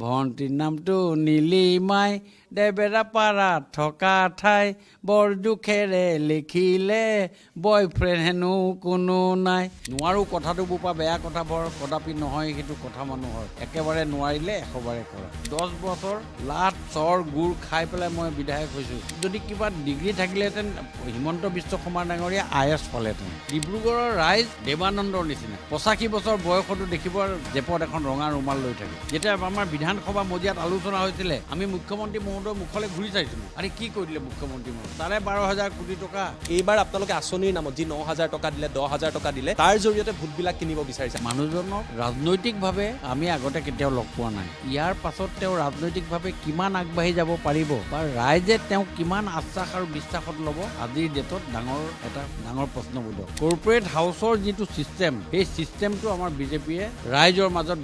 ভণ্টিৰ নামটো নীলিমাই দেবেৰা পাৰাত থকা ঠাই বৰ দুখেৰে লিখিলে বয়ফ্ৰেণ্ড হেনো কোনো নাই। নোৱাৰো কথাটো বোপা বেয়া কথা বৰ কদাপি নহয়, সেইটো কথা মানুহৰ একেবাৰে নোৱাৰিলে এশবাৰে কৰা। 10 বছৰ লাট চৰ গুড় খাই পেলাই মই বিধায়ক হৈছোঁ। যদি কিবা ডিগ্ৰী থাকিলেহেঁতেন হিমন্ত বিশ্ব শৰ্মা ডাঙৰীয়া IAS পালেহেঁতেন। ডিব্ৰুগড়ৰ ৰাইজ দেৱানন্দৰ নিচিনা 85 বছৰ বয়সতো দেখিব জেপত এখন ৰঙা ৰুমাল লৈ থাকে। যেতিয়া আমাৰ বিধানসভা মজিয়াত আলোচনা হৈছিলে আমি মুখ্যমন্ত্ৰী মহোদয়ৰ মুখলৈ ঘূৰি চাইছিলোঁ। আৰে কি কৰি দিলে মুখ্যমন্ত্ৰী মহোদয়? 12,500 কোটি টকা। এইবাৰ আপোনালোকে আঁচনিৰ নামত যি 9,000 টকা দিলে, 10,000 টকা দিলে, তাৰ জৰিয়তে ভোটবিলাক কিনিব বিচাৰিছে। মানুহজনক ৰাজনৈতিকভাৱে আমি আগতে কেতিয়াও লগ পোৱা নাই। ইয়াৰ পাছত তেওঁ ৰাজনৈতিকভাৱে কিমান আগবাঢ়ি যাব পাৰিব বা ৰাইজে তেওঁক কিমান আশ্বাস আৰু বিশ্বাসত ল'ব, আজিৰ ডেটত ডাঙৰ প্ৰশ্নবোধক। কৰ্পৰেট হাউচৰ যিটো ছিষ্টেম, সেই ছিষ্টেমটো আমাৰ বিজেপিয়ে ৰাইজৰ মাজত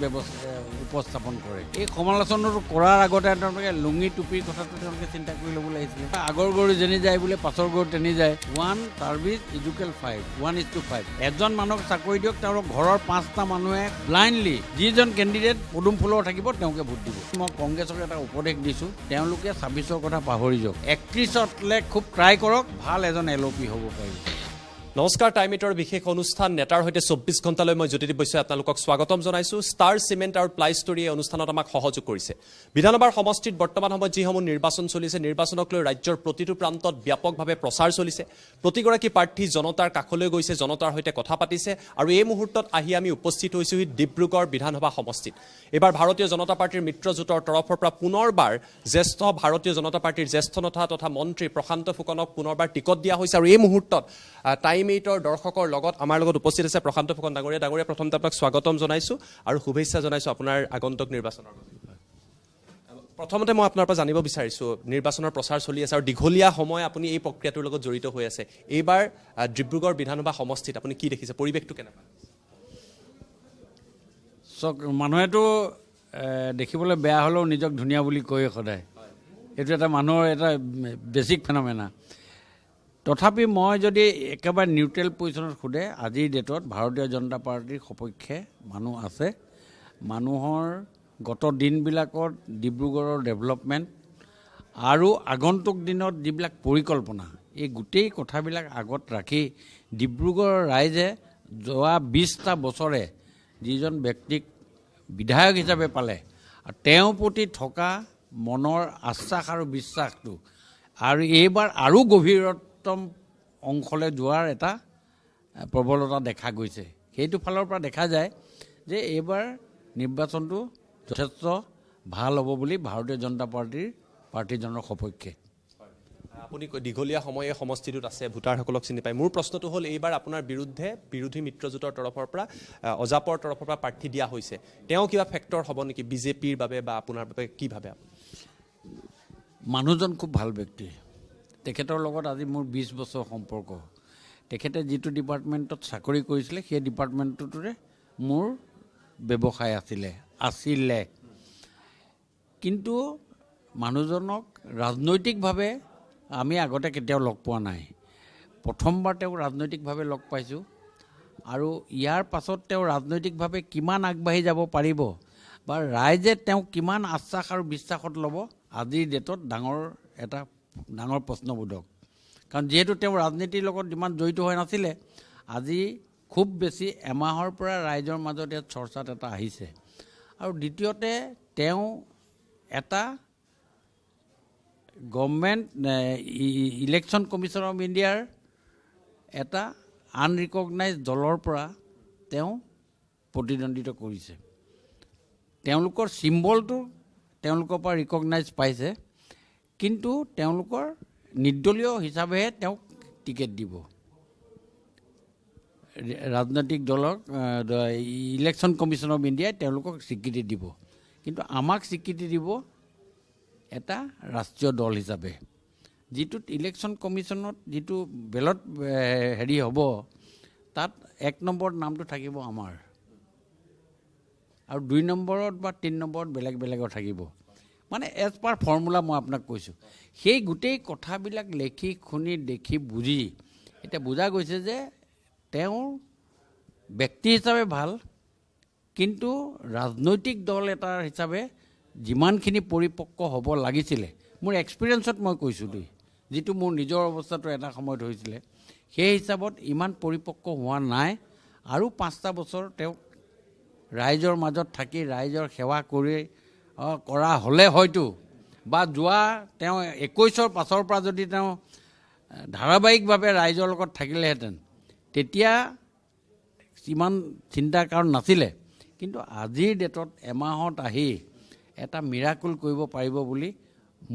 উপস্থাপন কৰে। এই সমালোচনাটো কৰাৰ আগতে তেওঁলোকে লুঙি টুপিৰ কথাটো তেওঁলোকে চিন্তা কৰি ল'ব লাগিছিলে। আগৰ গৰু যেনি যায় বোলে পাছৰ গৰু তেনি যায়। 1 ছাৰ্ভিচ ইজুকেল 5, 1:5। এজন মানুহক চাকৰি দিয়ক, তেওঁলোক ঘৰৰ 5টা মানুহে ব্লাইণ্ডলি যিজন কেণ্ডিডেট পদুম ফুলৰ থাকিব তেওঁকে ভোট দিব। মই কংগ্ৰেছক এটা উপদেশ দিছোঁ, তেওঁলোকে 26ৰ কথা পাহৰি যাওক। 31লৈ খুব ট্ৰাই কৰক, ভাল এজন LOP হ'ব পাৰিব। নমস্কাৰ, টাইম এইটৰ বিশেষ অনুষ্ঠান নেতাৰ সৈতে 24 ঘণ্টালৈ মই জ্যোতিদীপ বৈশ্যই আপোনালোকক স্বাগতম জনাইছোঁ। ষ্টাৰ চিমেণ্ট আৰু প্লাই ষ্টৰী এই অনুষ্ঠানত আমাক সহযোগ কৰিছে। বিধানসভাৰ সমষ্টিত বৰ্তমান সময়ত যিসমূহ নিৰ্বাচন চলিছে, নিৰ্বাচনক লৈ ৰাজ্যৰ প্ৰতিটো প্ৰান্তত ব্যাপকভাৱে প্ৰচাৰ চলিছে। প্ৰতিগৰাকী প্ৰাৰ্থী জনতাৰ কাষলৈ গৈছে, জনতাৰ সৈতে কথা পাতিছে আৰু এই মুহূৰ্তত আহি আমি উপস্থিত হৈছোঁহি ডিব্ৰুগড় বিধানসভা সমষ্টিত। এইবাৰ ভাৰতীয় জনতা পাৰ্টীৰ মিত্ৰজোঁটৰ তৰফৰ পৰা পুনৰবাৰ জ্যেষ্ঠ ভাৰতীয় জনতা পাৰ্টীৰ জ্যেষ্ঠ নেতা তথা মন্ত্ৰী প্ৰশান্ত ফুকনক পুনৰবাৰ টিকট দিয়া হৈছে আৰু এই মুহূৰ্তত টাইম এইটৰ দৰ্শকৰ লগত আমাৰ লগত উপস্থিত আছে প্ৰশান্ত ফুকন ডাঙৰীয়া। ডাঙৰীয়া, প্ৰথমতে আপোনাক স্বাগতম জনাইছোঁ আৰু শুভেচ্ছা জনাইছোঁ আপোনাৰ আগন্তুক নিৰ্বাচনৰ বাবে। প্ৰথমতে মই আপোনাৰ পৰা জানিব বিচাৰিছোঁ, নিৰ্বাচনৰ প্ৰচাৰ চলি আছে আৰু দীঘলীয়া সময় আপুনি এই প্ৰক্ৰিয়াটোৰ লগত জড়িত হৈ আছে। এইবাৰ ডিব্ৰুগড় বিধানসভা সমষ্টিত আপুনি কি দেখিছে, পৰিৱেশটো কেনেকুৱা? চক মানুহেতো দেখিবলৈ বেয়া হ'লেও নিজক ধুনীয়া বুলি কয় সদায়। এইটো এটা মানুহৰ এটা বেছিক ফেনমেনা। তথাপি মই যদি একেবাৰে নিউট্ৰেল পজিশ্যনত সোধে, আজিৰ ডেটত ভাৰতীয় জনতা পাৰ্টীৰ সপক্ষে মানুহ আছে। মানুহৰ গত দিনবিলাকত ডিব্ৰুগড়ৰ ডেভেলপমেণ্ট আৰু আগন্তুক দিনত যিবিলাক পৰিকল্পনা, এই গোটেই কথাবিলাক আগত ৰাখি ডিব্ৰুগড়ৰ ৰাইজে যোৱা 20টা বছৰে যিজন ব্যক্তিক বিধায়ক হিচাপে পালে আৰু তেওঁৰ প্ৰতি থকা মনৰ আশ্বাস আৰু বিশ্বাসটো আৰু এইবাৰ আৰু গভীৰতম অংশলৈ যোৱাৰ এটা প্ৰবলতা দেখা গৈছে। সেইটো ফালৰ পৰা দেখা যায় যে এইবাৰ নিৰ্বাচনটো যথেষ্ট ভাল হ'ব বুলি ভাৰতীয় জনতা পাৰ্টীজনৰ সপক্ষে। আপুনি দীঘলীয়া সময় এই সমষ্টিটোত আছে, ভোটাৰসকলক চিনি পায়। মোৰ প্ৰশ্নটো হ'ল, এইবাৰ আপোনাৰ বিৰুদ্ধে বিৰোধী মিত্ৰজোঁটৰ তৰফৰ পৰা অজাপৰ তৰফৰ পৰা প্ৰাৰ্থী দিয়া হৈছে। তেওঁ কিবা ফেক্টৰ হ'ব নেকি বিজেপিৰ বাবে বা আপোনাৰ বাবে, কি ভাবে আপুনি? মানুহজন খুব ভাল ব্যক্তি। তেখেতৰ লগত আজি মোৰ 20 বছৰ সম্পৰ্ক। তেখেতে যিটো ডিপাৰ্টমেণ্টত চাকৰি কৰিছিলে সেই ডিপাৰ্টমেণ্টটোৰে মোৰ ব্যৱসায় আছিলে। কিন্তু মানুহজনক ৰাজনৈতিকভাৱে আমি আগতে কেতিয়াও লগ পোৱা নাই। প্ৰথমবাৰ তেওঁক ৰাজনৈতিকভাৱে লগ পাইছোঁ আৰু ইয়াৰ পাছত তেওঁ ৰাজনৈতিকভাৱে কিমান আগবাঢ়ি যাব পাৰিব বা ৰাইজে তেওঁক কিমান আশ্বাস আৰু বিশ্বাসত ল'ব, আজিৰ ডেটত ডাঙৰ প্ৰশ্নবোধক। কাৰণ যিহেতু তেওঁ ৰাজনীতিৰ লগত ইমান জড়িত হৈ নাছিলে, আজি খুব বেছি এমাহৰ পৰা ৰাইজৰ মাজত ইয়াত চৰ্চাত এটা আহিছে। আৰু দ্বিতীয়তে তেওঁ এটা গভৰ্ণমেণ্ট ইলেকশ্যন কমিশ্যন অফ ইণ্ডিয়াৰ এটা আনৰিকগনাইজ দলৰ পৰা তেওঁ প্ৰতিদ্বন্দ্বিতা কৰিছে। তেওঁলোকৰ চিম্বলটো তেওঁলোকৰ পৰা ৰিকগনাইজ পাইছে, কিন্তু তেওঁলোকৰ নিৰ্দলীয় হিচাপেহে তেওঁক টিকেট দিব। ৰাজনৈতিক দলক ইলেকশ্যন কমিশ্যন অফ ইণ্ডিয়াই তেওঁলোকক স্বীকৃতি দিব, কিন্তু আমাক স্বীকৃতি দিব এটা ৰাষ্ট্ৰীয় দল হিচাপে। যিটোত ইলেকশ্যন কমিশ্যনত যিটো বেলট হ'ব, তাত 1 নম্বৰত নামটো থাকিব আমাৰ আৰু 2 নম্বৰত বা 3 নম্বৰত বেলেগৰ থাকিব। মানে এজ পাৰ ফৰ্মুলা মই আপোনাক কৈছোঁ। সেই গোটেই কথাবিলাক লেখি শুনি দেখি বুজি এতিয়া বুজা গৈছে যে তেওঁ ব্যক্তি হিচাপে ভাল, কিন্তু ৰাজনৈতিক দল এটাৰ হিচাপে যিমানখিনি পৰিপক্ক হ'ব লাগিছিলে, মোৰ এক্সপিৰিয়েঞ্চত মই কৈছোঁ দেই, যিটো মোৰ নিজৰ অৱস্থাটো এটা সময়ত হৈছিলে, সেই হিচাপত ইমান পৰিপক্ক হোৱা নাই। আৰু 5টা বছৰ তেওঁক ৰাইজৰ মাজত থাকি ৰাইজৰ সেৱা কৰা হ'লে হয়তো, বা যোৱা তেওঁ 21ৰ পাছৰ পৰা যদি তেওঁ ধাৰাবাহিকভাৱে ৰাইজৰ লগত থাকিলেহেঁতেন, তেতিয়া ইমান চিন্তাৰ কাৰণ নাছিলে। কিন্তু আজিৰ ডেটত এমাহত আহি এটা মিৰাকুল কৰিব পাৰিব বুলি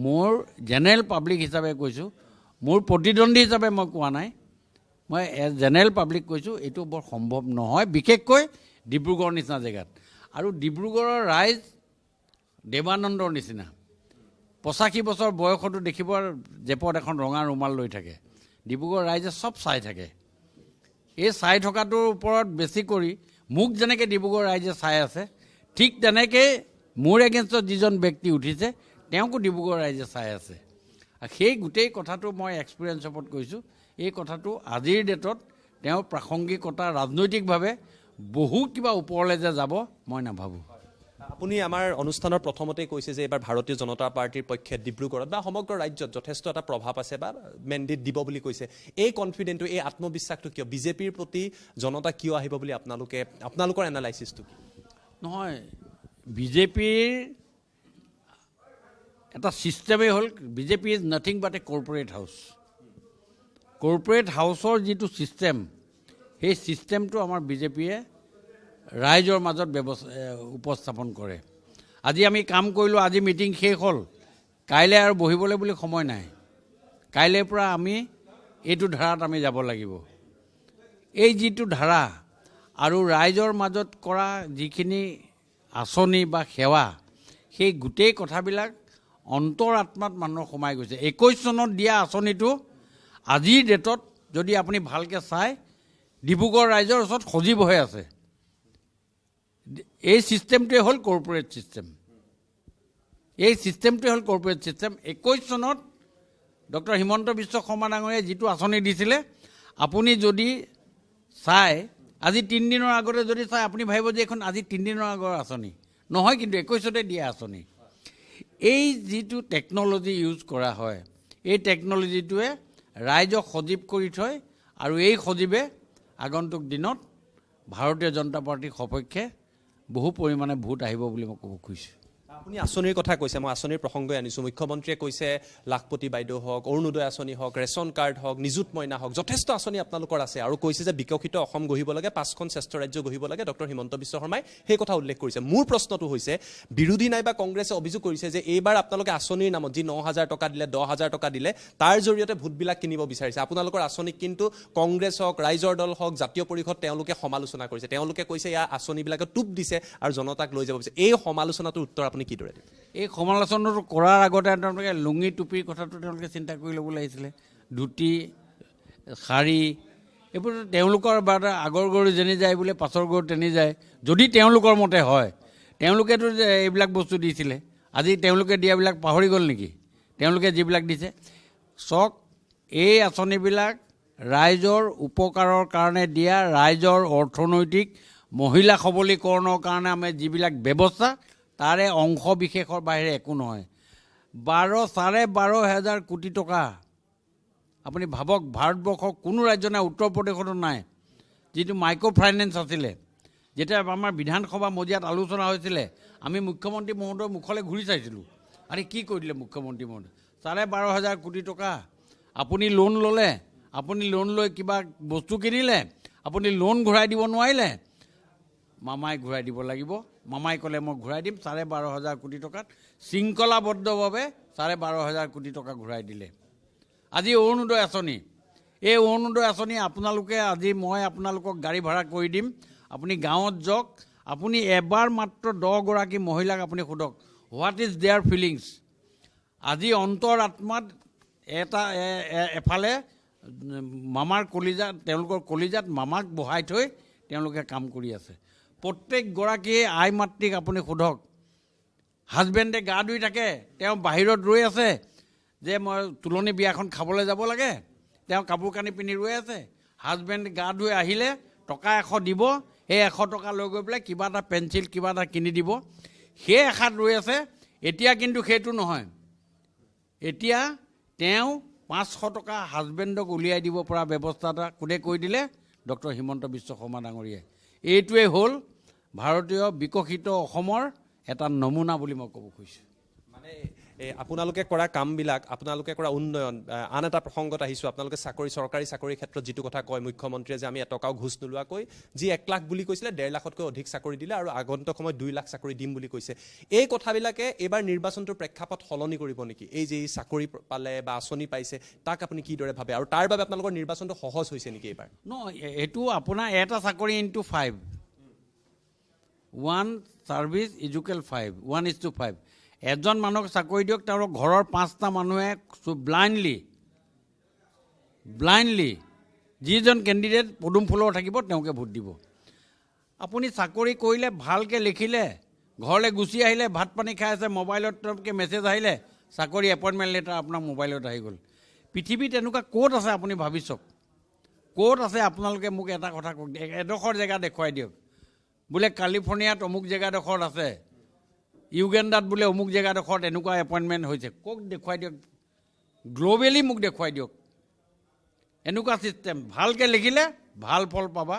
মোৰ জেনেৰেল পাব্লিক হিচাপে কৈছোঁ, মোৰ প্ৰতিদ্বন্দ্বী হিচাপে মই কোৱা নাই, মই জেনেৰেল পাব্লিক কৈছোঁ, এইটো বৰ সম্ভৱ নহয়, বিশেষকৈ ডিব্ৰুগড়ৰ নিচিনা জেগাত। আৰু ডিব্ৰুগড়ৰ ৰাইজ দেৱানন্দৰ নিচিনা 85 বছৰ বয়সতো দেখিব জেপত এখন ৰঙা ৰুমাল লৈ থাকে। ডিব্ৰুগড় ৰাইজে চব চাই থাকে। এই চাই থকাটোৰ ওপৰত বেছি কৰি মোক যেনেকৈ ডিব্ৰুগড় ৰাইজে চাই আছে, ঠিক তেনেকৈ মোৰ এগেইনষ্টত যিজন ব্যক্তি উঠিছে তেওঁকো ডিব্ৰুগড় ৰাইজে চাই আছে। আৰু সেই গোটেই কথাটো মই এক্সপিৰিয়েঞ্চ ওপৰত কৈছোঁ। এই কথাটো আজিৰ ডেটত তেওঁৰ প্ৰাসংগিকতা ৰাজনৈতিকভাৱে বহু কিবা ওপৰলৈ যে যাব মই নাভাবোঁ। আপুনি আমাৰ অনুষ্ঠানৰ প্ৰথমতেই কৈছে যে এইবাৰ ভাৰতীয় জনতা পাৰ্টিৰ পক্ষে ডিব্ৰুগড়ত বা সমগ্ৰ ৰাজ্যত যথেষ্ট এটা প্ৰভাৱ আছে বা মেণ্ডেট দিব বুলি কৈছে। এই কনফিডেণ্টটো, এই আত্মবিশ্বাসটো কিয়? বিজেপিৰ প্ৰতি জনতা কিয় আহিব বুলি আপোনালোকৰ এনালাইচিছটো কি? নহয়, বিজেপিৰ এটা ছিষ্টেমেই হ'ল, BJP is nothing but A corporate house. Corporate হাউচৰ যিটো ছিষ্টেম, সেই ছিষ্টেমটো আমাৰ বিজেপিয়ে ৰাইজৰ মাজত উপস্থাপন কৰে। আজি আমি কাম কৰিলোঁ, আজি মিটিং শেষ হ'ল, কাইলৈ আৰু বহিবলৈ বুলি সময় নাই। কাইলৈৰ পৰা আমি এইটো ধাৰাত আমি যাব লাগিব। এই যিটো ধাৰা আৰু ৰাইজৰ মাজত কৰা যিখিনি আঁচনি বা সেৱা, সেই গোটেই কথাবিলাক অন্তৰ আত্মাত মানুহৰ সোমাই গৈছে। 21 চনত দিয়া আঁচনিটো আজিৰ ডেটত যদি আপুনি ভালকৈ চাই, ডিব্ৰুগড় ৰাইজৰ ওচৰত সজীৱ হৈ আছে। এই ছিষ্টেমটোৱে হ'ল কৰ্পৰেট ছিষ্টেম। এই ছিষ্টেমটোৱে হ'ল কৰ্পৰেট ছিষ্টেম। 21 চনত ডক্টৰ হিমন্ত বিশ্ব শৰ্মা ডাঙৰীয়াই যিটো আঁচনি দিছিলে, আপুনি যদি চাই, আজি 3 দিনৰ আগতে যদি চাই, আপুনি ভাবিব যে এইখন আজি 3 দিনৰ আগৰ আঁচনি নহয়, কিন্তু 21তে দিয়া আঁচনি। এই যিটো টেকন'লজি ইউজ কৰা হয়, এই টেকন'লজিটোৱে ৰাইজক সজীৱ কৰি থয়, আৰু এই সজীৱে আগন্তুক দিনত ভাৰতীয় জনতা পাৰ্টীৰ সপক্ষে বহু পৰিমাণে ভোট আহিব বুলি মই ক'ব খুজিছোঁ। আপুনি আঁচনিৰ কথা কৈছে, মই আঁচনিৰ প্ৰসংগই আনিছোঁ। মুখ্যমন্ত্ৰীয়ে কৈছে লাখপতি বাইদেউ হওক, অৰুণোদয় আঁচনি হওক, ৰেচন কাৰ্ড হওক, নিযুত মইনা হওক, যথেষ্ট আঁচনি আপোনালোকৰ আছে। আৰু কৈছে যে বিকশিত অসম গঢ়িব লাগে, 5খন শ্ৰেষ্ঠ ৰাজ্য গঢ়িব লাগে। ডক্টৰ হিমন্ত বিশ্ব শৰ্মাই সেই কথা উল্লেখ কৰিছে। মোৰ প্ৰশ্নটো হৈছে, বিৰোধী নাইবা কংগ্ৰেছে অভিযোগ কৰিছে যে এইবাৰ আপোনালোকে আঁচনিৰ নামত যি 9,000 টকা দিলে, 10,000 টকা দিলে, তাৰ জৰিয়তে ভোটবিলাক কিনিব বিচাৰিছে। আপোনালোকৰ আঁচনিক কিন্তু কংগ্ৰেছ হওক, ৰাইজৰ দল হওক, জাতীয় পৰিষদ, তেওঁলোকে সমালোচনা কৰিছে। তেওঁলোকে কৈছে ইয়াৰ আঁচনিবিলাকে টোপ দিছে আৰু জনতাক লৈ যাব বিচাৰিছে। এই সমালোচনাটোৰ উত্তৰ আপুনি কিদৰে দিব? এই সমালোচনাটো কৰাৰ আগতে তেওঁলোকে লুঙি টুপিৰ কথাটো তেওঁলোকে চিন্তা কৰি ল'ব লাগিছিলে। ধুতি, শাৰী, এইবোৰ তেওঁলোকৰ বাৰ আগৰ গৰু যেনি যায় বোলে পাছৰ গৰু তেনি যায়। যদি তেওঁলোকৰ মতে হয়, তেওঁলোকেতো যে এইবিলাক বস্তু দিছিলে, আজি তেওঁলোকে দিয়াবিলাক পাহৰি গ'ল নেকি? তেওঁলোকে যিবিলাক দিছে চাওক, এই আঁচনিবিলাক ৰাইজৰ উপকাৰৰ কাৰণে দিয়া, ৰাইজৰ অৰ্থনৈতিক মহিলা সবলীকৰণৰ কাৰণে আমি যিবিলাক ব্যৱস্থা, তাৰে অংশ বিশেষৰ বাহিৰে একো নহয়। 12,500 কোটি টকা আপুনি ভাবক, ভাৰতবৰ্ষৰ কোনো ৰাজ্য নাই, উত্তৰ প্ৰদেশতো নাই। যিটো মাইক্ৰ' ফাইনেন্স আছিলে, যেতিয়া আমাৰ বিধানসভা মজিয়াত আলোচনা হৈছিলে, আমি মুখ্যমন্ত্ৰী মহোদয়ৰ মুখলৈ ঘূৰি চাইছিলোঁ, আৰে কি কৰি দিলে মুখ্যমন্ত্ৰী মহোদয়? 12,500 কোটি টকা আপুনি লোন ল'লে, আপুনি লোন লৈ কিবা বস্তু কিনিলে, আপুনি লোন ঘূৰাই দিব নোৱাৰিলে, মামাই ঘূৰাই দিব লাগিব। মামাই ক'লে মই ঘূৰাই দিম 12,500 কোটি টকাত, শৃংখলাবদ্ধভাৱে 12,500 কোটি টকা ঘূৰাই দিলে। আজি অৰুণোদয় আঁচনি, এই অৰুণোদয় আঁচনি আপোনালোকে, আজি মই আপোনালোকক গাড়ী ভাড়া কৰি দিম, আপুনি গাঁৱত যাওক, আপুনি এবাৰ মাত্ৰ 10 গৰাকী মহিলাক আপুনি সোধক, হোৱাট ইজ দেয়াৰ ফিলিংছ। আজি অন্তৰ আত্মাত এফালে মামাৰ কলিজাত, তেওঁলোকৰ কলিজাত মামাক বহাই থৈ তেওঁলোকে কাম কৰি আছে। প্ৰত্যেকগৰাকীয়ে আই মাতৃক আপুনি সোধক, হাজবেণ্ডে গা ধুই থাকে, তেওঁ বাহিৰত ৰৈ আছে যে মই তুলনি বিয়াখন খাবলৈ যাব লাগে, তেওঁ কাপোৰ কানি পিন্ধি ৰৈ আছে, হাজবেণ্ডে গা ধুই আহিলে টকা 100 দিব, সেই 100 টকা লৈ গৈ পেলাই কিবা এটা পেঞ্চিল কিবা এটা কিনি দিব, সেই আশাত ৰৈ আছে। এতিয়া কিন্তু সেইটো নহয়। এতিয়া তেওঁ 500 টকা হাজবেণ্ডক উলিয়াই দিব পৰা ব্যৱস্থা এটা কোনে কৰি দিলে? ডক্টৰ হিমন্ত বিশ্ব শৰ্মা ডাঙৰীয়াই। এইটোৱে হ'ল ভাৰতীয় বিকশিত অসমৰ এটা নমুনা বুলি মই ক'ব খুজিছোঁ। মানে আপোনালোকে কৰা কামবিলাক, আপোনালোকে কৰা উন্নয়ন, আন এটা প্ৰসংগত আহিছোঁ, আপোনালোকে চৰকাৰী চাকৰিৰ ক্ষেত্ৰত যিটো কথা কয় মুখ্যমন্ত্ৰীয়ে যে আমি এটকাও ঘোচ নোলোৱাকৈ যি 1 লাখ বুলি কৈছিলে 1.5 লাখতকৈ অধিক চাকৰি দিলে আৰু আগন্তুক সময়ত 2 লাখ চাকৰি দিম বুলি কৈছে। এই কথাবিলাকে এইবাৰ নিৰ্বাচনটোৰ প্ৰেক্ষাপট সলনি কৰিব নেকি? এই যে চাকৰি পালে বা আঁচনি পাইছে তাক আপুনি কিদৰে ভাবে আৰু তাৰ বাবে আপোনালোকৰ নিৰ্বাচনটো সহজ হৈছে নেকি এইবাৰ? এইটো আপোনাৰ এটা চাকৰি ইনটু 5, 1 চাৰ্ভিচ ইজুকেল 5, 1:5। এজন মানুহক চাকৰি দিয়ক, তেওঁলোক ঘৰৰ 5টা মানুহে ব্লাইণ্ডলি যিজন কেণ্ডিডেট পদুম ফুলৰ থাকিব তেওঁকে ভোট দিব। আপুনি চাকৰি কৰিলে, ভালকৈ লিখিলে, ঘৰলৈ গুচি আহিলে, ভাত পানী খাই আছে, মোবাইলত তেওঁকে মেছেজ আহিলে, চাকৰি এপইণ্টমেণ্ট লেটাৰ আপোনাৰ মোবাইলত আহি গ'ল। পৃথিৱীত এনেকুৱা ক'ত আছে আপুনি ভাবি চাওক, ক'ত আছে? আপোনালোকে মোক এটা কথা কওক, এডোখৰ জেগা দেখুৱাই দিয়ক। বোলে কালিফৰ্ণিয়াত অমুক জেগাডোখৰত আছে, ইউগেণ্ডাত বোলে অমুক জেগাডোখৰত এনেকুৱা এপইণ্টমেণ্ট হৈছে, কওক দেখুৱাই দিয়ক। গ্ল'বেলি মোক দেখুৱাই দিয়ক এনেকুৱা ছিষ্টেম। ভালকৈ লিখিলে ভাল ফল পাবা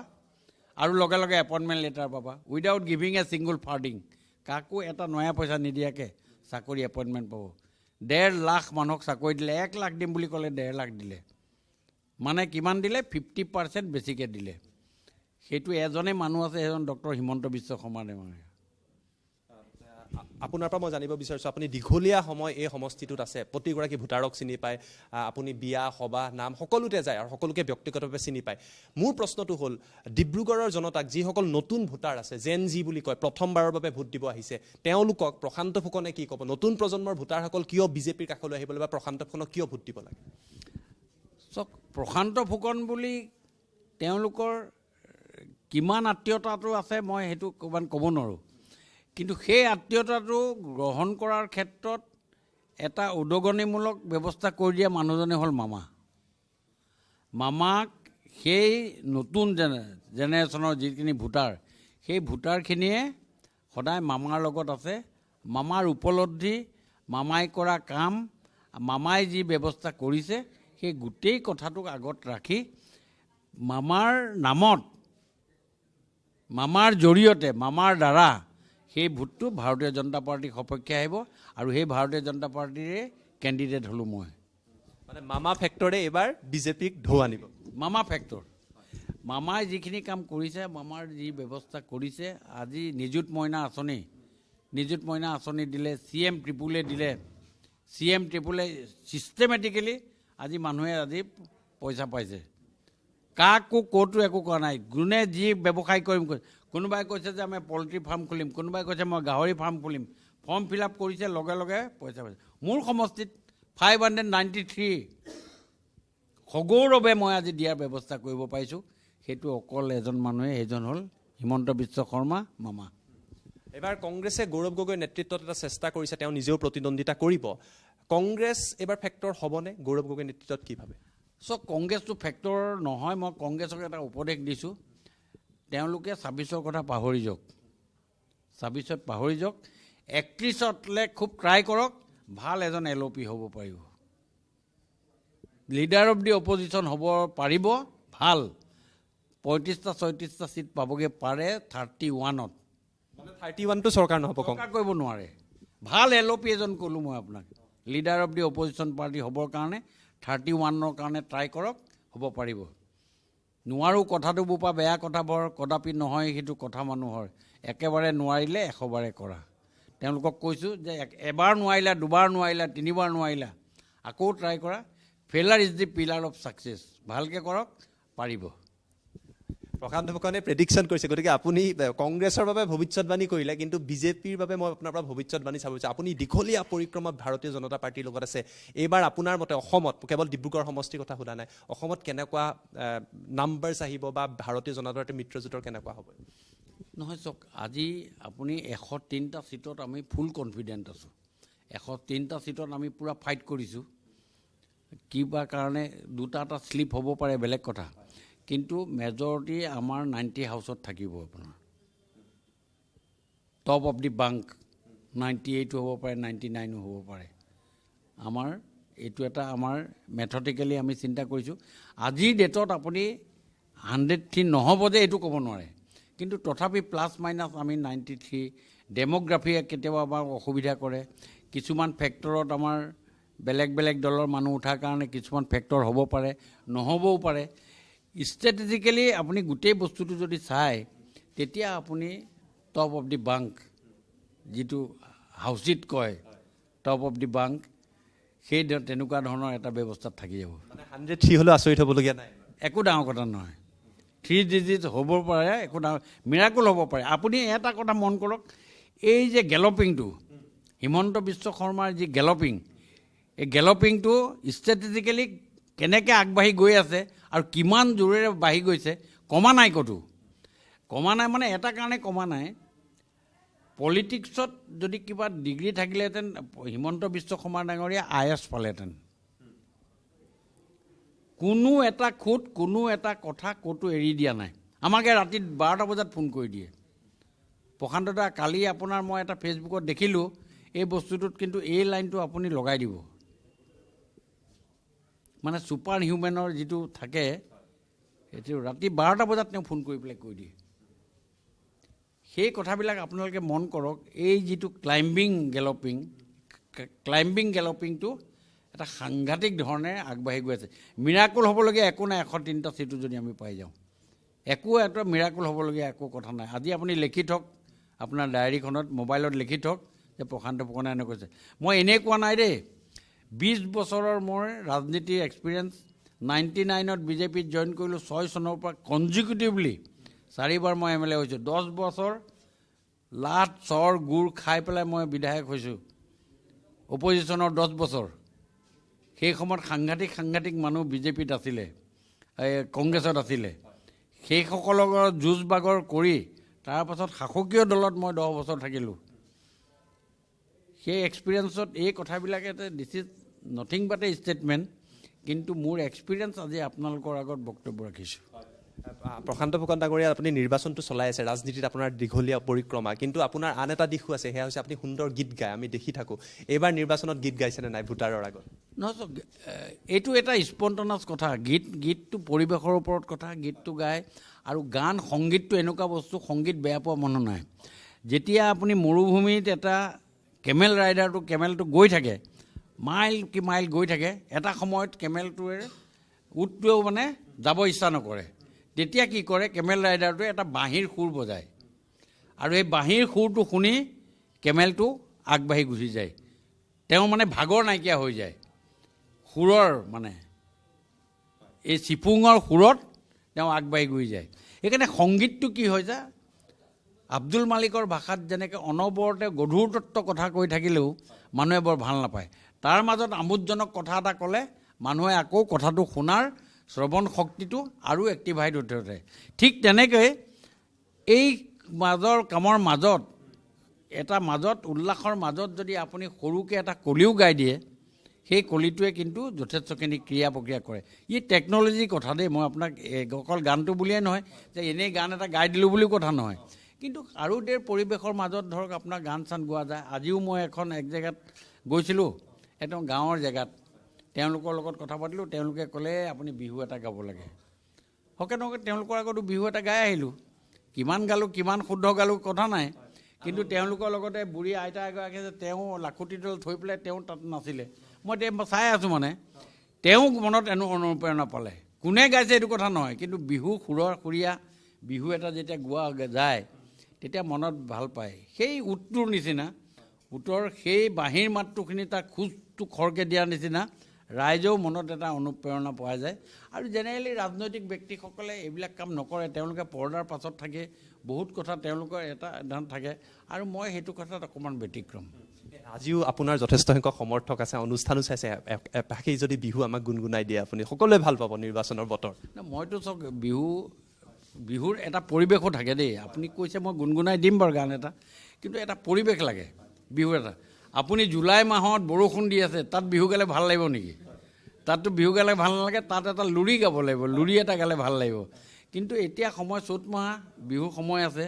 আৰু লগে লগে এপইণ্টমেণ্ট লেটাৰ পাবা, উইদাউট গিভিং এ ছিংগুল ফাৰ্ডিং। কাকো এটা নয়া পইচা নিদিয়াকৈ চাকৰি এপইণ্টমেণ্ট পাব। 1.5 লাখ মানুহক চাকৰি দিলে, 1 লাখ দিম বুলি ক'লে 1.5 লাখ দিলে, মানে কিমান দিলে? 50% বেছিকৈ দিলে। সেইটো এজনেই মানুহ আছে, এজন ডক্টৰ হিমন্ত বিশ্ব শৰ্মা ডাঙৰীয়া। আপোনাৰ পৰা মই জানিব বিচাৰিছোঁ, আপুনি দীঘলীয়া সময় এই সমষ্টিটোত আছে, প্ৰতিগৰাকী ভোটাৰক চিনি পায়, আপুনি বিয়া সবাহ নাম সকলোতে যায় আৰু সকলোকে ব্যক্তিগতভাৱে চিনি পায়। মোৰ প্ৰশ্নটো হ'ল, ডিব্ৰুগড়ৰ জনতাক, যিসকল নতুন ভোটাৰ আছে, জেন জি বুলি কয়, প্ৰথমবাৰৰ বাবে ভোট দিব আহিছে, তেওঁলোকক প্ৰশান্ত ফুকনে কি ক'ব? নতুন প্ৰজন্মৰ ভোটাৰসকল কিয় বিজেপিৰ কাষলৈ আহিবলৈ বা প্ৰশান্ত ফুকনক কিয় ভোট দিব লাগে? চাওক, প্ৰশান্ত ফুকন বুলি তেওঁলোকৰ কিমান আত্মীয়তাটো আছে মই সেইটো ক'ব নোৱাৰোঁ, কিন্তু সেই আত্মীয়তাটো গ্ৰহণ কৰাৰ ক্ষেত্ৰত এটা উদগনিমূলক ব্যৱস্থা কৰি দিয়া মানুহজনে হ'ল মামা। মামাক সেই নতুন জেনেৰেশ্যনৰ যিখিনি ভোটাৰ, সেই ভোটাৰখিনিয়ে সদায় মামাৰ লগত আছে। মামাৰ উপলব্ধি, মামাই কৰা কাম, মামাই যি ব্যৱস্থা কৰিছে, সেই গোটেই কথাটোক আগত ৰাখি মামাৰ নামত, মামাৰ জৰিয়তে, মামাৰ দ্বাৰা সেই ভোটটো ভাৰতীয় জনতা পাৰ্টীৰ সপক্ষে আহিব আৰু সেই ভাৰতীয় জনতা পাৰ্টীৰে কেণ্ডিডেট হ'লোঁ মই। মানে মামা ফেক্টৰে এইবাৰ বিজেপিক ঢৌ আনিব। মামা ফেক্টৰ, মামাই যিখিনি কাম কৰিছে, মামাৰ যি ব্যৱস্থা কৰিছে, আজি নিযুত মইনা আঁচনি দিলে, CM ট্ৰিপুলে দিলে, CM ট্ৰিপুলে ছিষ্টেমেটিকেলি আজি মানুহে আজি পইচা পাইছে। কাকো ক'তো একো কৰা নাই, যোনে যি ব্যৱসায় কৰিম কৈছে। কোনোবাই কৈছে যে আমি পল্ট্ৰি ফাৰ্ম খুলিম, কোনোবাই কৈছে মই গাহৰি ফাৰ্ম খুলিম, ফৰ্ম ফিল আপ কৰিছে, লগে লগে পইচা পাইছে। মোৰ সমষ্টিত 593 সগৌৰৱে মই আজি দিয়াৰ ব্যৱস্থা কৰিব পাৰিছোঁ। সেইটো অকল এজন মানুহে, সেইজন হ'ল হিমন্ত বিশ্ব শৰ্মা, মামা। এবাৰ কংগ্ৰেছে গৌৰৱ গগৈৰ নেতৃত্বত এটা চেষ্টা কৰিছে, তেওঁ নিজেও প্ৰতিদ্বন্দ্বিতা কৰিব। কংগ্ৰেছ এইবাৰ ফেক্টৰ হ'বনে? গৌৰৱ গগৈৰ নেতৃত্বত কি ভাবে? চব কংগ্ৰেছটো ফেক্টৰ নহয়। মই কংগ্ৰেছক এটা উপদেশ দিছোঁ, তেওঁলোকে 26ৰ কথা পাহৰি যাওক, 26ত পাহৰি যাওক। 31লৈ খুব ট্ৰাই কৰক, ভাল এজন LOP হ'ব পাৰিব, লিডাৰ অফ দি অপজিশ্যন হ'ব পাৰিব, ভাল 35-36টা ছিট পাবগৈ পাৰে 31ত। মানে 31টো চৰকাৰ নহ'ব, চৰকাৰ কৰিব নোৱাৰে। ভাল LOP এজন ক'লোঁ মই আপোনাক, leader of the opposition party হ'বৰ কাৰণে 31ৰ কাৰণে ট্ৰাই কৰক, হ'ব পাৰিব। নোৱাৰোঁ কথাটো বোপা বেয়া কথা বৰ কদাপি নহয়, সেইটো কথা মানুহৰ। একেবাৰে নোৱাৰিলে 100 বাৰে কৰা। তেওঁলোকক কৈছোঁ যে এবাৰ নোৱাৰিলা, দুবাৰ নোৱাৰিলা, 3বাৰ নোৱাৰিলা, আকৌ ট্ৰাই কৰা। Failure is the pillar of success. ভালকৈ কৰক, পাৰিব। প্ৰশান্ত ফুকনে প্ৰেডিকশ্যন কৰিছে, গতিকে আপুনি কংগ্ৰেছৰ বাবে ভৱিষ্যতবাণী কৰিলে, কিন্তু বিজেপিৰ বাবে মই আপোনাৰ পৰা ভৱিষ্যতবাণী চাব বিচাৰোঁ। আপুনি দীঘলীয়া পৰিক্ৰমাত ভাৰতীয় জনতা পাৰ্টীৰ লগত আছে। এইবাৰ আপোনাৰ মতে অসমত, কেৱল ডিব্ৰুগড় সমষ্টিৰ কথা সোধা নাই, অসমত কেনেকুৱা নাম্বাৰছ আহিব বা ভাৰতীয় জনতা পাৰ্টীৰ মিত্ৰজোঁটৰ কেনেকুৱা হ'ব? নহয় চাওক, আজি আপুনি 103টা ছিটত আমি ফুল কনফিডেণ্ট আছোঁ। 103টা ছিটত আমি পূৰা ফাইট কৰিছোঁ। কিবা কাৰণে 2টা শ্লিপ হ'ব পাৰে, বেলেগ কথা, কিন্তু মেজৰিটি আমাৰ 90 হাউচত থাকিব। আপোনাৰ টপ অফ দি বাংক 98 হ'ব পাৰে, 99 হ'ব পাৰে। আমাৰ এইটো এটা আমাৰ মেথডিকেলি আমি চিন্তা কৰিছোঁ। আজিৰ ডেটত আপুনি 103 নহ'ব যে এইটো ক'ব নোৱাৰে, কিন্তু তথাপি প্লাছ মাইনাছ আমি 93। ডেম'গ্ৰাফিয়ে কেতিয়াবা আমাক অসুবিধা কৰে। কিছুমান ফেক্টৰত আমাৰ বেলেগ বেলেগ দলৰ মানুহ উঠাৰ কাৰণে কিছুমান ফেক্টৰ হ'ব পাৰে, নহ'বও পাৰে। ষ্ট্ৰেটেজিকেলি আপুনি গোটেই বস্তুটো যদি চায়, তেতিয়া আপুনি টপ অফ দি বাংক, যিটো হাউচিত কয় টপ অফ দি বাংক, সেই তেনেকুৱা ধৰণৰ এটা ব্যৱস্থাত থাকি যাব। 103 হ'লেও আচৰিত হ'বলগীয়া নাই, একো ডাঙৰ কথা নহয়। 3 ডিজিট হ'ব পাৰে, একো ডাঙৰ মিৰাকুল হ'ব পাৰে। আপুনি এটা কথা মন কৰক, এই যে গেলপিংটো, হিমন্ত বিশ্ব শৰ্মাৰ যি গেলপিং, এই গেলপিংটো ষ্ট্ৰেটেজিকেলি কেনেকৈ আগবাঢ়ি গৈ আছে আৰু কিমান জোৰেৰে বাঢ়ি গৈছে, কমা নাই ক'তো। কমা নাই মানে এটা কাৰণে কমা নাই, পলিটিক্সত যদি কিবা ডিগ্ৰী থাকিলেহেঁতেন হিমন্ত বিশ্ব শৰ্মা ডাঙৰীয়া IAS পালেহেঁতেন। কোনো এটা খুঁত, কোনো এটা কথা ক'তো এৰি দিয়া নাই। আমাকে ৰাতি 12টা বজাত ফোন কৰি দিয়ে, প্ৰশান্ত দা কালি আপোনাৰ মই এটা ফেচবুকত দেখিলোঁ, এই বস্তুটোত কিন্তু এই লাইনটো আপুনি লগাই দিব। মানে ছুপাৰ হিউমেনৰ যিটো থাকে, সেইটো ৰাতি 12টা বজাত তেওঁ ফোন কৰি পেলাই কৈ দিয়ে। সেই কথাবিলাক আপোনালোকে মন কৰক। এই যিটো ক্লাইম্বিং গেলপিংটো এটা সাংঘাতিক ধৰণে আগবাঢ়ি গৈ আছে। মিৰাকুল হ'বলগীয়া একো নাই, 103টা চিটো যদি আমি পাই যাওঁ, একো এটা মিৰাকুল হ'বলগীয়া একো কথা নাই। আজি আপুনি লিখি থওক আপোনাৰ ডায়েৰীখনত, মোবাইলত লিখি থওক যে প্ৰশান্ত ফুকনে এনে কৈছে। মই এনেই কোৱা নাই দেই, 20 বছৰৰ মোৰ ৰাজনীতিৰ এক্সপিৰিয়েঞ্চ। 99ত বিজেপিত জইন কৰিলোঁ, 6 চনৰ পৰা কনজিকিউটিভলি 4বাৰ মই MLA হৈছোঁ। 10 বছৰ লাট চৰ গুড় খাই পেলাই মই বিধায়ক হৈছোঁ। অপজিশ্যনৰ 10 বছৰ। সেই সময়ত সাংঘাতিক মানুহ বিজেপিত আছিলে, কংগ্ৰেছত আছিলে। সেইসকলৰ যুঁজ বাগৰ কৰি তাৰপাছত শাসকীয় দলত মই 10 বছৰ থাকিলোঁ। সেই এক্সপিৰিয়েঞ্চত এই কথাবিলাকে this is nothing but a statement, কিন্তু মোৰ এক্সপিৰিয়েঞ্চ আজি আপোনালোকৰ আগত বক্তব্য ৰাখিছোঁ। প্ৰশান্ত ফুকন ডাঙৰীয়া, আপুনি নিৰ্বাচনটো চলাই আছে, ৰাজনীতিত আপোনাৰ দীঘলীয়া পৰিক্ৰমা, কিন্তু আপোনাৰ আন এটা দিশো আছে, সেয়া হৈছে আপুনি সুন্দৰ গীত গায়, আমি দেখি থাকোঁ। এইবাৰ নিৰ্বাচনত গীত গাইছেনে নাই ভোটাৰৰ আগত? নহয়, এইটো এটা স্পণ্টনাছ কথা। গীতটো পৰিৱেশৰ ওপৰত কথা, গীতটো গায়। আৰু গান সংগীতটো এনেকুৱা বস্তু, সংগীত বেয়া পোৱা মানুহ নাই। যেতিয়া আপুনি মৰুভূমিত এটা কেমেলটো গৈ থাকে, মাইল কি মাইল গৈ থাকে, এটা সময়ত কেমেলটোৱে উটটোৱেও মানে যাব ইচ্ছা নকৰে। তেতিয়া কি কৰে, কেমেল ৰাইডাৰটোৱে এটা বাঁহীৰ সুৰ বজায়, আৰু এই বাঁহীৰ সুৰটো শুনি কেমেলটো আগবাঢ়ি গুচি যায়। তেওঁ মানে ভাগৰ নাইকিয়া হৈ যায় সুৰৰ, মানে এই চিপুঙৰ সুৰত তেওঁ আগবাঢ়ি গৈ যায়। সেইকাৰণে সংগীতটো কি হৈ যায়, আব্দুল মালিকৰ ভাষাত যেনেকৈ অনবৰতে গধুৰ তত্ত্ব কথা কৈ থাকিলেও মানুহে বৰ ভাল নাপায়, তাৰ মাজত আমোদজনক কথা এটা ক'লে মানুহে আকৌ কথাটো শুনাৰ শ্ৰৱণ শক্তিটো আৰু এক্টিভাইড হৈ থাকে। ঠিক তেনেকৈ এই কামৰ মাজত উল্লাসৰ মাজত যদি আপুনি সৰুকৈ এটা কলিও গাই দিয়ে, সেই কলিটোৱে কিন্তু যথেষ্টখিনি ক্ৰিয়া প্ৰক্ৰিয়া কৰে। ই টেকন'লজিৰ কথা দেই, মই আপোনাক অকল গানটো বুলিয়ে নহয় যে এনেই গান এটা গাই দিলোঁ বুলিও কথা নহয়, কিন্তু আৰু পৰিৱেশৰ মাজত ধৰক আপোনাৰ গান চান গোৱা যায়। আজিও মই এক জেগাত গৈছিলোঁ, একদম গাঁৱৰ জেগাত, তেওঁলোকৰ লগত কথা পাতিলোঁ। তেওঁলোকে ক'লে আপুনি বিহু এটা গাব লাগে। হকে নহকে তেওঁলোকৰ আগতো বিহু এটা গাই আহিলোঁ। কিমান গালোঁ, কিমান শুদ্ধ গালোঁ কথা নাই, কিন্তু তেওঁলোকৰ লগতে বুঢ়ী আইতা এগৰাকী আছে, তেওঁ লাখুটিডাল থৈ পেলাই তেওঁ তাত নাছিলে। মই চাই আছোঁ, মানে তেওঁ মনত অনুপ্ৰেৰণা পালে। কোনে গাইছে এইটো কথা নহয়, কিন্তু বিহু সুৰীয়া বিহু এটা যেতিয়া গোৱা যায়, তেতিয়া মনত ভাল পায়। সেই উটটোৰ নিচিনা, উটৰ সেই বাঁহীৰ মাতটোখিনি তাৰ খোজটো খৰকৈ দিয়াৰ নিচিনা ৰাইজেও মনত এটা অনুপ্ৰেৰণা পোৱা যায়। আৰু জেনেৰেলি ৰাজনৈতিক ব্যক্তিসকলে এইবিলাক কাম নকৰে, তেওঁলোকে পৰ্দাৰ পাছত থাকে, বহুত কথা তেওঁলোকৰ এটা ধান থাকে, আৰু মই সেইটো কথাত অকণমান ব্যতিক্ৰম। আজিও আপোনাৰ যথেষ্ট সংখ্যক সমৰ্থক আছে, অনুষ্ঠানো চাইছে, এপাকেই যদি বিহু আমাক গুণগুণাই দিয়ে আপুনি, সকলোৱে ভাল পাব নিৰ্বাচনৰ বতৰ। মইতো চাওক, বিহুৰ এটা পৰিৱেশো থাকে দেই। আপুনি কৈছে মই গুণগুণাই দিম বাৰু গান এটা, কিন্তু এটা পৰিৱেশ লাগে বিহুৰ এটা। আপুনি জুলাই মাহত বৰষুণ দি আছে, তাত বিহু গালে ভাল লাগিব নেকি? তাততো বিহু গালে ভাল নালাগে, তাত এটা লুৰি গাব লাগিব, লুৰি এটা গালে ভাল লাগিব। কিন্তু এতিয়া সময় চ'ত মাহ বিহুৰ সময় আছে,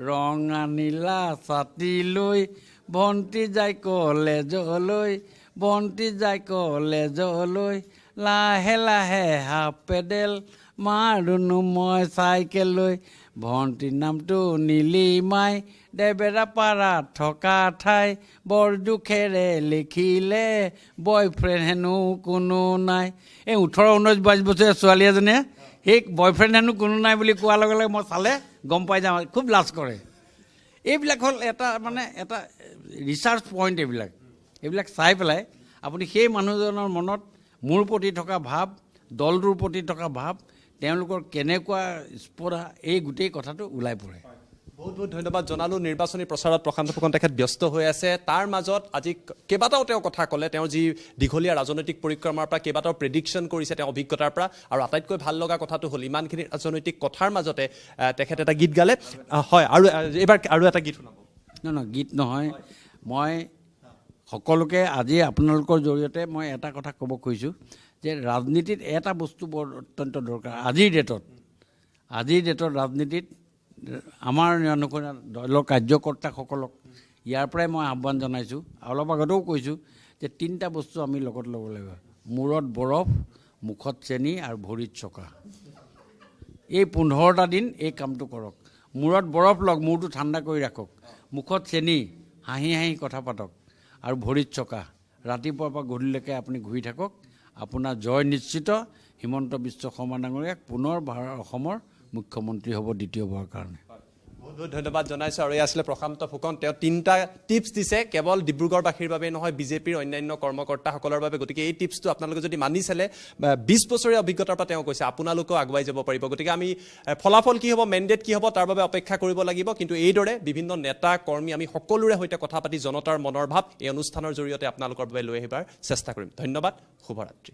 ৰঙা নীলা ছাতি লৈ ভণ্টি যায় কলেজলৈ, ভণ্টি যায় কলেজলৈ, লাহে লাহে হাফ পেডেল মাৰোনো মই চাইকেল লৈ। ভণ্টিৰ নামটো নীলিমাই, দেবেৰাপাৰা থকা ঠাই, বৰ দুখেৰে লিখিলে বয়ফ্ৰেণ্ড হেনো কোনো নাই। এই 18-19-22 বছৰীয়া ছোৱালী এজনীয়ে সেই বয়ফ্ৰেণ্ড হেনো কোনো নাই বুলি কোৱাৰ লগে লগে মই চালে গম পাই যাওঁ, খুব লাজ কৰে। এইবিলাক হ'ল এটা ৰিচাৰ্চ পইণ্ট। এইবিলাক চাই পেলাই আপুনি সেই মানুহজনৰ মনত মোৰ প্ৰতি থকা ভাৱ, দলটোৰ প্ৰতি থকা ভাৱ, তেওঁলোকৰ কেনেকুৱা স্পৰ্ধা, এই গোটেই কথাটো ওলাই পৰে। বহুত বহুত ধন্যবাদ জনালোঁ। নিৰ্বাচনী প্ৰচাৰত প্ৰশান্ত ফুকন তেখেত ব্যস্ত হৈ আছে। তাৰ মাজত আজি কেইবাটাও তেওঁ কথা ক'লে, তেওঁৰ যি দীঘলীয়া ৰাজনৈতিক পৰিক্ৰমাৰ পৰা কেইবাটাও প্ৰেডিকশ্যন কৰিছে তেওঁ অভিজ্ঞতাৰ পৰা। আৰু আটাইতকৈ ভাল লগা কথাটো হ'ল ইমানখিনি ৰাজনৈতিক কথাৰ মাজতে তেখেত এটা গীত গালে। হয়, আৰু এইবাৰ আৰু এটা গীত শুনাব। গীত নহয়, মই সকলোকে আজি আপোনালোকৰ জৰিয়তে মই এটা কথা ক'ব খুজিছোঁ যে ৰাজনীতিত এটা বস্তু বৰ অত্যন্ত দৰকাৰ। আজিৰ ডেটত ৰাজনীতিত আমাৰ দলৰ কাৰ্যকৰ্তাসকলক ইয়াৰ পৰাই মই আহ্বান জনাইছোঁ, অলপ আগতেও কৈছোঁ যে 3টা বস্তু আমি লগত ল'ব লাগিব: মূৰত বৰফ, মুখত চেনি আৰু ভৰিত চকা। এই 15টা দিন এই কামটো কৰক। মূৰত বৰফ লওক, মূৰটো ঠাণ্ডা কৰি ৰাখক, মুখত চেনি, হাঁহি হাঁহি কথা পাতক, আৰু ভৰিত চকা। ৰাতিপুৱাৰ পৰা গধূলিলৈকে আপুনি ঘূৰি থাকক, আপোনাৰ জয় নিশ্চিত। হিমন্ত বিশ্ব শৰ্মা ডাঙৰীয়াক পুনৰ অসমৰ মুখ্যমন্ত্ৰী হ'ব দ্বিতীয়বাৰৰ কাৰণে। বহুত বহুত ধন্যবাদ জনাইছোঁ। আৰু এই আছিলে প্ৰশান্ত ফুকন। তেওঁ 3টা টিপছ দিছে, কেৱল ডিব্ৰুগড়বাসীৰ বাবে নহয়, বিজেপিৰ অন্যান্য কৰ্মকৰ্তাসকলৰ বাবে। গতিকে এই টিপছটো আপোনালোকে যদি মানি চালে, 20 বছৰীয়া অভিজ্ঞতাৰ পৰা তেওঁ কৈছে, আপোনালোকেও আগুৱাই যাব পাৰিব। গতিকে আমি ফলাফল কি হ'ব, মেণ্ডেট কি হ'ব, তাৰ বাবে অপেক্ষা কৰিব লাগিব। কিন্তু এইদৰে বিভিন্ন নেতা কৰ্মী আমি সকলোৰে সৈতে কথা পাতি জনতাৰ মনৰ ভাৱ এই অনুষ্ঠানৰ জৰিয়তে আপোনালোকৰ বাবে লৈ আহিবৰ চেষ্টা কৰিম। ধন্যবাদ, শুভৰাত্ৰি।